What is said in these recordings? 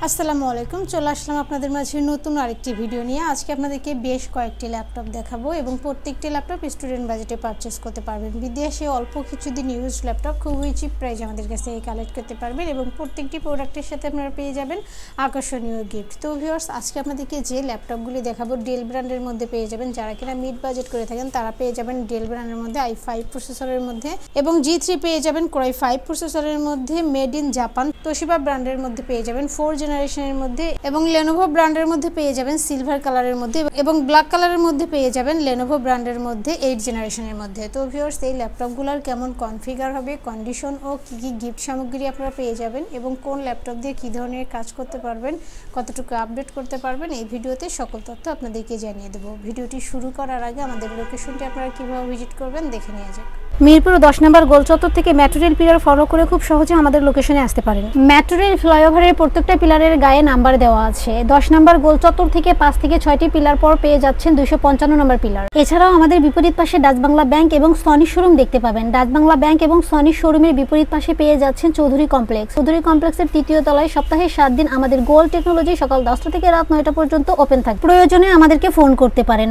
আসসালামু আলাইকুম, চলে আসলাম আপনাদের মাঝে নতুন আরেকটি ভিডিও নিয়ে। আজকে আপনাদেরকে বেশ কয়েকটি ল্যাপটপ দেখাবো এবং প্রত্যেকটি ল্যাপটপ স্টুডেন্ট বাজেটে পারচেস করতে পারবেন। বিদেশে অল্প কিছুদিন ইউজ ল্যাপটপ খুবই চিপ প্রাইজে আমাদের কাছ থেকে কালেক্ট করতে পারবেন এবং প্রত্যেকটি প্রোডাক্টের সাথে আপনারা পেয়ে যাবেন আকর্ষণীয় গিফট। তো ভিউয়ার্স, আজকে আপনাদেরকে যে ল্যাপটপগুলি দেখাবো ডেল ব্র্যান্ডের মধ্যে পেয়ে যাবেন। যারা কিনা মিড বাজেট করে থাকেন তারা পেয়ে যাবেন ডেল ব্র্যান্ডের মধ্যে i5 প্রসেসরের মধ্যে এবং G3 পেয়ে যাবেন Core i5 প্রসেসরের মধ্যে মেড ইন জাপান। তোশিবা ব্র্যান্ডের মধ্যে পেয়ে যাবেন 4 জেনারেশনের মধ্যে এবং Lenovo ব্র্যান্ডের মধ্যে পেয়ে যাবেন সিলভার কালারের মধ্যে এবং ব্ল্যাক কালারের মধ্যে পেয়ে যাবেন Lenovo ব্র্যান্ডের মধ্যে 8 জেনারেশনের মধ্যে। তো ভিউয়ার্স, এই ল্যাপটপগুলোর কেমন কনফিগার হবে, কন্ডিশন ও কি কি গিফট সামগ্রী আপনারা পেয়ে যাবেন এবং কোন ল্যাপটপ দিয়ে কী ধরনের কাজ করতে পারবেন, কতটুকু আপডেট করতে পারবেন, এই ভিডিওতে সকল তথ্য আপনাদেরকে জানিয়ে দেবো। ভিডিওটি শুরু করার আগে আমাদের লোকেশনটি আপনারা কীভাবে ভিজিট করবেন দেখে নিয়ে যাক। মিরপুর 10 নম্বর গোল চত্বর থেকে মেট্রো রেল পিলার ফলো করে খুব সহজে আমাদের লোকেশনে আসতে পারেন। মেট্রো রেল ফ্লাইওভারের প্রত্যেকটা পিলারের গায়ে নাম্বার দেওয়া আছে। 10 নম্বর গোল চত্বর থেকে 5 থেকে 6টি পিলার পর পেয়ে যাচ্ছেন 255 নম্বর পিলার। এছাড়াও আমাদের বিপরীত পাশে ডাচ বাংলা ব্যাংক এবং সনি শোরুম দেখতে পাবেন। ডাচ বাংলা ব্যাংক এবং সনি শোরুমের বিপরীত পাশে পেয়ে যাচ্ছেন চৌধুরী কমপ্লেক্স। চৌধুরী কমপ্লেক্সের 3য় তলায় সপ্তাহে 7 দিন আমাদের গোল টেকনোলজি সকাল 10টা থেকে রাত 9টা পর্যন্ত ওপেন থাকে। প্রয়োজনে আমাদেরকে ফোন করতে পারেন।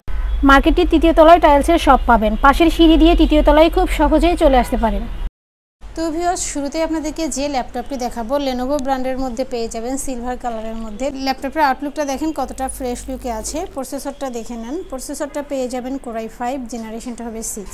মার্কেটটির 3য় তলায় টাইলসের শপ পাবেন। পাশের সিঁড়ি দিয়ে 3য় তলায় খুব সহজেই চলে আসতে পারেন। তো ভিউয়ার্স, শুরুতেই আপনাদেরকে যে ল্যাপটপটি দেখাবো Lenovo ব্র্যান্ডের মধ্যে পেয়ে যাবেন সিলভার কালারের মধ্যে। ল্যাপটপের আউটলুকটা দেখেন কতটা ফ্রেশ লুকে আছে। প্রসেসরটা দেখে নেন। প্রসেসরটা পেয়ে যাবেন Core i5, জেনারেশনটা হবে 6,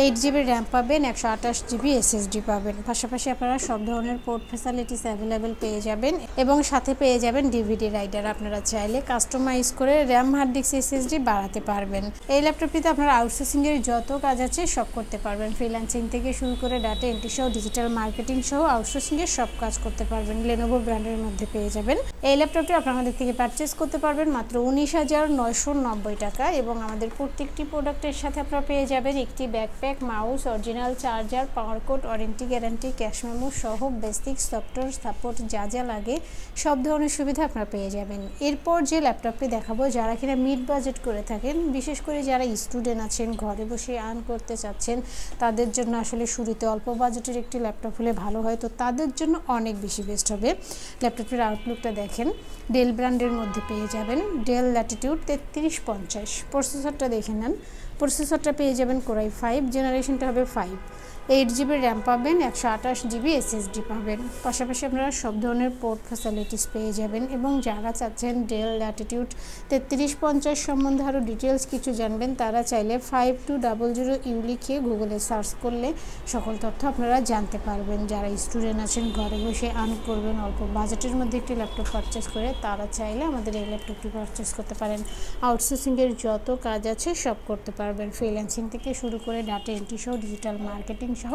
8GB র্যাম পাবেন, 128GB SSD পাবেন। পাশাপাশি আপনারা সব ধরনের পোর্ট ফ্যাসিলিটিস অ্যাভেলেবেল পেয়ে যাবেন এবং সাথে পেয়ে যাবেন DVD রাইডার। আপনারা চাইলে কাস্টমাইজ করে র্যাম, হার্ড ডিস্ক, SSD বাড়াতে পারবেন। এই ল্যাপটপটিতে আপনারা আউটসোর্সিংয়ের যত কাজ আছে সব করতে পারবেন। ফ্রিল্যান্সিং থেকে শুরু করে ডাটা এন্ট্রি সহ ডিজিটাল মার্কেটিং সহ আউটসোর্সিং এর সব কাজ করতে পারবেন। Lenovo ব্র্যান্ডের মধ্যে পেয়ে যাবেন। এই ল্যাপটপটি আপনারা আমাদের থেকে পারচেজ করতে পারবেন মাত্র 19,990 টাকা এবং আমাদের প্রত্যেকটি প্রোডাক্টের সাথে আপনারা পেয়ে যাবেন একটি backpack, mouse, original charger, power cord, warranty guarantee, cash memo সহ বেসিক সফটওয়্যার সাপোর্ট যা যা লাগে সব ধরনের সুবিধা আপনারা পেয়ে যাবেন। এরপর যে ল্যাপটপটি দেখাবো, যারা কিনা মিড বাজেট করে থাকেন, বিশেষ করে যারা স্টুডেন্ট আছেন, ঘরে বসে আর্ন করতে চাচ্ছেন, তাদের জন্য আসলে শুরুতে অল্প বাজেটের একটি ল্যাপটপ হলে ভালো হয়। তো তাদের জন্য অনেক বেশি বেস্ট হবে। ল্যাপটপটির আউটলুকটা দেখেন। ডেল ব্র্যান্ডের মধ্যে পেয়ে যাবেন ডেল ল্যাটিটিউড 3350। প্রসেসরটা দেখে নেন। প্রসেসরটা পেয়ে যাবেন Core i5, জেনারেশনটা হবে 5, 8GB র্যাম পাবেন, 128GB SSD পাবেন। পাশাপাশি আপনারা সব ধরনের পোর্ট ফ্যাসিলিটিস পেয়ে যাবেন এবং যারা চাচ্ছেন ডেল ল্যাটিটিউড 3350 সম্বন্ধে আরও ডিটেলস কিছু জানবেন, তারা চাইলে 5200 লিখে গুগলে সার্চ করলে সকল তথ্য আপনারা জানতে পারবেন। যারা স্টুডেন্ট আছেন, ঘরে বসে আর্ন করবেন, অল্প বাজেটের মধ্যে একটি ল্যাপটপ পারচেস করে, তারা চাইলে আমাদের এই ল্যাপটপটি পারচেস করতে পারেন। আউটসোর্সিংয়ের যত কাজ আছে সব করতে পারবেন। ফ্রিল্যান্সিং থেকে শুরু করে ডাটা এন্ট্রি সহ ডিজিটাল মার্কেটিং সহ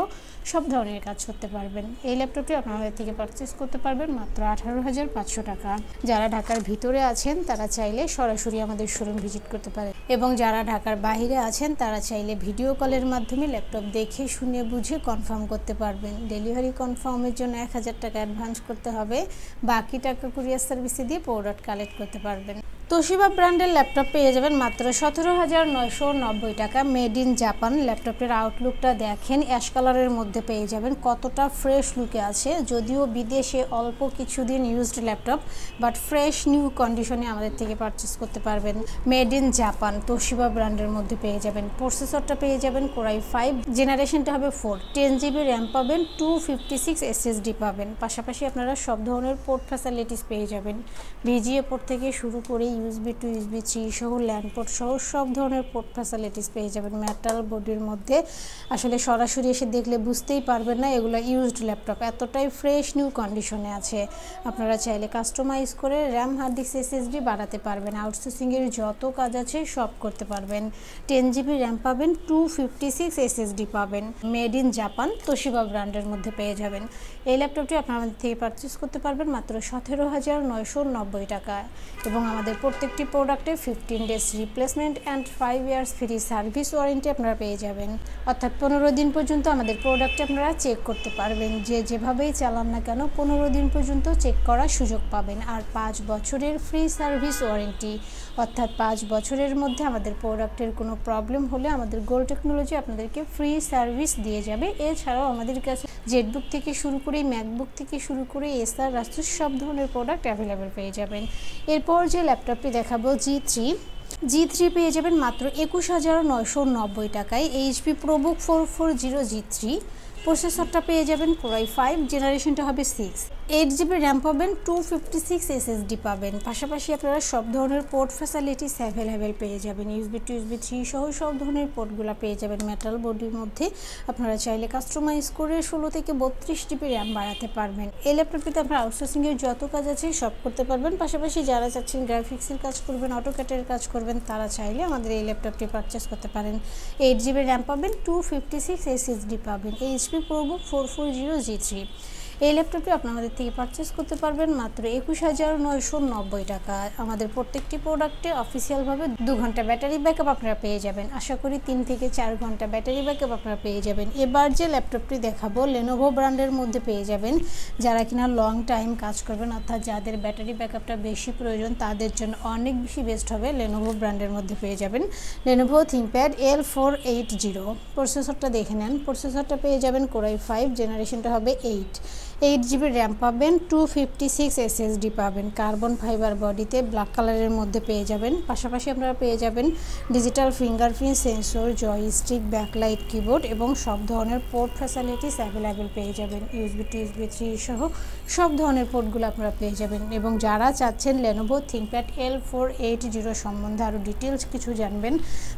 সব ধরনের কাজ করতে পারবেন। এই ল্যাপটপটি আপনাদের থেকে পারচেস করতে পারবেন মাত্র 18,500 টাকা। যারা ঢাকার ভিতরে আছেন তারা চাইলে সরাসরি আমাদের শোরুম ভিজিট করতে পারেন এবং যারা ঢাকার বাইরে আছেন তারা চাইলে ভিডিও কলের মাধ্যমে ল্যাপটপ দেখে শুনে বুঝে কনফার্ম করতে পারবেন। ডেলিভারি কনফার্মের জন্য 1000 টাকা অ্যাডভান্স করতে হবে, বাকি টাকা কুরিয়ার সার্ভিসে দিয়ে প্রোডাক্ট কালেক্ট করতে পারবেন। তোশিবা ব্র্যান্ডের ল্যাপটপ পেয়ে যাবেন মাত্র 17,990 টাকা, মেড ইন জাপান। ল্যাপটপের আউটলুকটা দেখেন, অ্যাশ কালারের মধ্যে পেয়ে যাবেন, কতটা ফ্রেশ লুকে আছে। যদিও বিদেশে অল্প কিছুদিন used laptop, but fresh new কন্ডিশনে আমাদের থেকে পারচেস করতে পারবেন। মেড ইন জাপান তোশিবা ব্র্যান্ডের মধ্যে পেয়ে যাবেন। প্রসেসরটা পেয়ে যাবেন Core i5, জেনারেশনটা হবে 4, 10GB র্যাম পাবেন, 256 SSD পাবেন। পাশাপাশি আপনারা সব ধরনের পোর্ট ফ্যাসিলিটিস পেয়ে যাবেন। VGA পোর্ট থেকে শুরু করে USB টু USB 3 সহ ল্যান্ড পোর্ট সহ সব ধরনের পোর্ট ফ্যাসিলিটিস পেয়ে যাবেন মেটাল বডির মধ্যে। আসলে সরাসরি এসে দেখলে বুঝতেই পারবেন না এগুলো ইউজড ল্যাপটপ, এতটাই ফ্রেশ নিউ কন্ডিশনে আছে। আপনারা চাইলে কাস্টমাইজ করে র্যাম, হার্ড ডিস্ক, SSD বাড়াতে পারবেন। আউটসোর্সিংয়ের যত কাজ আছে সব করতে পারবেন। 10GB র্যাম পাবেন, 256 SSD পাবেন। মেড ইন জাপান তোশিবা ব্র্যান্ডের মধ্যে পেয়ে যাবেন। এই ল্যাপটপটি আপনারা আমাদের থেকে পারচেস করতে পারবেন মাত্র 17,990 টাকা এবং আমাদের প্রত্যেকটি প্রোডাক্টে 15 days replacement and 5 years free service warranty আপনারা পেয়ে যাবেন। অর্থাৎ 15 দিন পর্যন্ত আমাদের প্রোডাক্টে আপনারা চেক করতে পারবেন, যেভাবেই চালান না কেন 15 দিন পর্যন্ত চেক করার সুযোগ পাবেন। আর 5 বছরের ফ্রি সার্ভিস ওয়ারেন্টি, অর্থাৎ 5 বছরের মধ্যে আমাদের প্রোডাক্টের কোনো প্রবলেম হলে আমাদের গোল্ড টেকনোলজি আপনাদেরকে ফ্রি সার্ভিস দিয়ে যাবে। এছাড়াও আমাদের কাছে জেটবুক থেকে শুরু করে ম্যাকবুক থেকে শুরু করে এসার রাস্তুর সব ধরনের প্রোডাক্ট অ্যাভেলেবেল পেয়ে যাবেন। এরপর যে ল্যাপটপটি দেখাবো G3 পেয়ে যাবেন মাত্র 21,990 টাকায়। এইচপি প্রোবুক 440 G3 প্রসেসরটা পেয়ে যাবেন Core i5, জেনারেশনটা হবে 6, 8GB র্যাম পাবেন, 256 SSD পাবেন। পাশাপাশি আপনারা সব ধরনের পোর্ট ফ্যাসিলিটিস অ্যাভেলেবেল পেয়ে যাবেন। USB to USB 3 সহ সব ধরনের পোর্টগুলো পেয়ে যাবেন মেটাল বডির মধ্যে। আপনারা চাইলে কাস্টমাইজ করে 16 থেকে 32GB র্যাম বাড়াতে পারবেন। এই ল্যাপটপটিতে আপনারা আউটসোর্সিংয়ের যত কাজ আছে সব করতে পারবেন। পাশাপাশি যারা চাচ্ছেন গ্রাফিক্সের কাজ করবেন, অটোক্যাটের কাজ করবেন, তারা চাইলে আমাদের এই ল্যাপটপটি পারচেস করতে পারেন। 8GB র্যাম পাবেন, 256 SSD পাবেন। HP ProBook 440 G3 এই ল্যাপটপটি আপনি আমাদের থেকে পারচেস করতে পারবেন মাত্র 21,990 টাকা। আমাদের প্রত্যেকটি প্রোডাক্টে অফিসিয়ালভাবে 2 ঘন্টা ব্যাটারি ব্যাকআপ আপনারা পেয়ে যাবেন। আশা করি 3 থেকে 4 ঘন্টা ব্যাটারি ব্যাকআপ আপনারা পেয়ে যাবেন। এবার যে ল্যাপটপটি দেখাবো Lenovo ব্র্যান্ডের মধ্যে পেয়ে যাবেন। যারা কিনা লং টাইম কাজ করবেন, অর্থাৎ যাদের ব্যাটারি ব্যাকআপটা বেশি প্রয়োজন, তাদের জন্য অনেক বেশি বেস্ট হবে। Lenovo ব্র্যান্ডের মধ্যে পেয়ে যাবেন Lenovo ThinkPad L480। প্রসেসরটা দেখে নেন। প্রসেসরটা পেয়ে যাবেন Core i5, জেনারেশনটা হবে 8GB র্যাম পাবেন, 256 SSD পাবেন। কার্বন ফাইবার বডিতে ব্ল্যাক কালারের মধ্যে পেয়ে যাবেন। পাশাপাশি আপনারা পেয়ে যাবেন digital fingerprint sensor, joystick, backlight keyboard এবং সব ধরনের পোর্ট ফ্যাসিলিটিস অ্যাভেলেবেল পেয়ে যাবেন। USB to USB 3 সহ সব ধরনের পোর্টগুলো আপনারা পেয়ে যাবেন। এবং যারা চাচ্ছেন Lenovo ThinkPad L480 সম্বন্ধে আরও ডিটেলস কিছু জানবেন,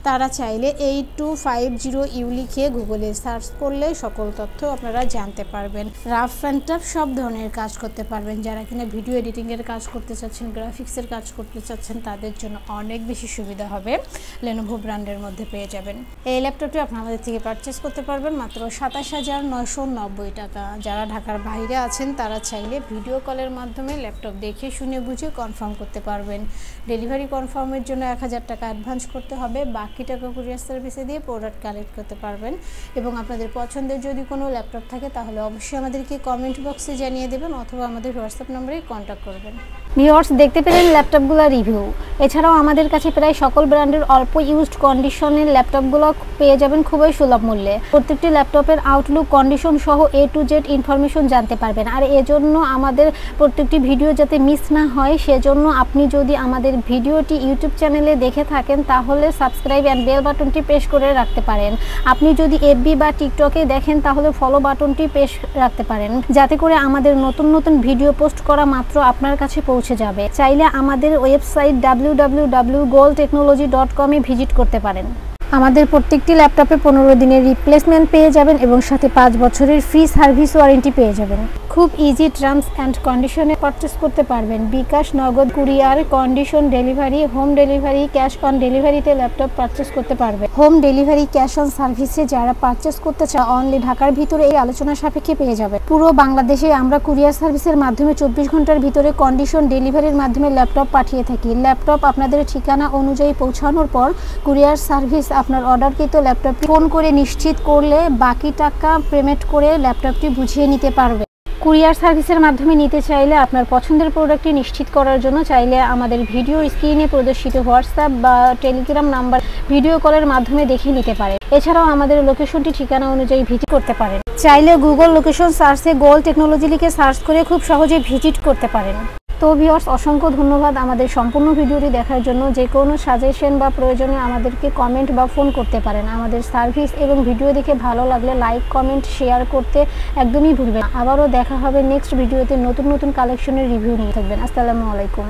তারা চাইলে 8250U লিখে গুগলে সার্চ করলে সকল তথ্য আপনারা জানতে পারবেন। রাফ অ্যান্ড টাফ সব ধরনের কাজ করতে পারবেন। যারা কিনা ভিডিও এডিটিংয়ের কাজ করতে চাচ্ছেন, গ্রাফিক্সের কাজ করতে চাচ্ছেন, তাদের জন্য অনেক বেশি সুবিধা হবে। Lenovo ব্র্যান্ডের মধ্যে পেয়ে যাবেন। এই ল্যাপটপটি আপনি আমাদের থেকে পারচেস করতে পারবেন মাত্র 27,990 টাকা। যারা ঢাকার বাইরে আছেন, তারা চাইলে ভিডিও কলের মাধ্যমে ল্যাপটপ দেখে শুনে বুঝে কনফার্ম করতে পারবেন। ডেলিভারি কনফার্মের জন্য 1000 টাকা অ্যাডভান্স করতে হবে। বাকি টাকা কুরিয়ার সার্ভিসে দিয়ে প্রোডাক্ট কালেক্ট করতে পারবেন। এবং আপনাদের পছন্দের যদি কোনো ল্যাপটপ থাকে, তাহলে অবশ্যই আমাদেরকে কমেন্ট বক্সে জানিয়ে দেবেন অথবা আমাদের হোয়াটসঅ্যাপ নম্বরে কন্ট্যাক্ট করবেন। ভিউয়ার্স, দেখতে পেলেন ল্যাপটপগুলো রিভিউ। এছাড়াও আমাদের কাছে প্রায় সকল ব্র্যান্ডের অল্প ইউজড কন্ডিশনের ল্যাপটপগুলো পেয়ে যাবেন খুবই সুলভ মূল্যে। প্রত্যেকটি ল্যাপটপের আউটলুক, কন্ডিশন সহ A to Z ইনফরমেশন জানতে পারবেন। আর এজন্য আমাদের প্রত্যেকটি ভিডিও যাতে মিস না হয়, সেজন্য আপনি যদি আমাদের ভিডিওটি ইউটিউব চ্যানেলে দেখে থাকেন, তাহলে সাবস্ক্রাইব অ্যান্ড বেল বাটনটি প্রেস করে রাখতে পারেন। আপনি যদি FB বা টিকটকে দেখেন, তাহলে ফলো বাটনটি প্রেস রাখতে পারেন, যাতে করে আমাদের নতুন নতুন ভিডিও পোস্ট করা মাত্র আপনার কাছে পৌঁছে যাবে। চাইলে আমাদের ওয়েবসাইট www.goldtechnology.com এ ভিজিট করতে পারেন। আমাদের প্রত্যেকটি ল্যাপটপে 15 দিনের রিপ্লেসমেন্ট পেয়ে যাবেন এবং সাথে 5 বছরের ফ্রি সার্ভিস ওয়ারেন্টি পেয়ে যাবেন। খুব ইজি টার্মস অ্যান্ড কন্ডিশনে পারচেস করতে পারবেন। বিকাশ, নগদ, courier, condition delivery, home delivery, cash on ডেলিভারিতে ল্যাপটপ পারচেস করতে পারবেন। হোম ডেলিভারি, ক্যাশ অন সার্ভিসে যারা পারচেস করতে চায়, অনলি ঢাকার ভিতরে এই আলোচনা সাপেক্ষে পেয়ে যাবে। পুরো বাংলাদেশে আমরা কুরিয়ার সার্ভিসের মাধ্যমে 24 ঘন্টার ভিতরে কন্ডিশন ডেলিভারির মাধ্যমে ল্যাপটপ পাঠিয়ে থাকি। ল্যাপটপ আপনাদের ঠিকানা অনুযায়ী পৌঁছানোর পর কুরিয়ার সার্ভিস আপনার অর্ডারকৃত ল্যাপটপটি ফোন করে নিশ্চিত করলে বাকি টাকা পেমেন্ট করে ল্যাপটপটি বুঝিয়ে নিতে পারবে। কুরিয়ার সার্ভিসের মাধ্যমে নিতে চাইলে আপনার পছন্দের প্রোডাক্টটি নিশ্চিত করার জন্য চাইলে আমাদের ভিডিওর স্ক্রিনে প্রদর্শিত হোয়াটসঅ্যাপ বা টেলিগ্রাম নাম্বার ভিডিও কলের মাধ্যমে দেখে নিতে পারেন। এছাড়াও আমাদের লোকেশনটি ঠিকানা অনুযায়ী ভিজিট করতে পারেন। চাইলে গুগল লোকেশন সার্চে গোল্ড টেকনোলজি লিখে সার্চ করে খুব সহজে ভিজিট করতে পারেন। তো ভিউয়ার্স, অসংখ্য ধন্যবাদ আমাদের সম্পূর্ণ ভিডিওটি দেখার জন্য। যে কোনো সাজেশন বা প্রয়োজনে আমাদেরকে কমেন্ট বা ফোন করতে পারেন। আমাদের সার্ভিস এবং ভিডিও দেখে ভালো লাগলে লাইক, কমেন্ট, শেয়ার করতে একদমই ভুলবেন না। আবারও দেখা হবে নেক্সট ভিডিওতে নতুন নতুন কালেকশনের রিভিউ নিয়ে। থাকবেন। আসসালামু আলাইকুম।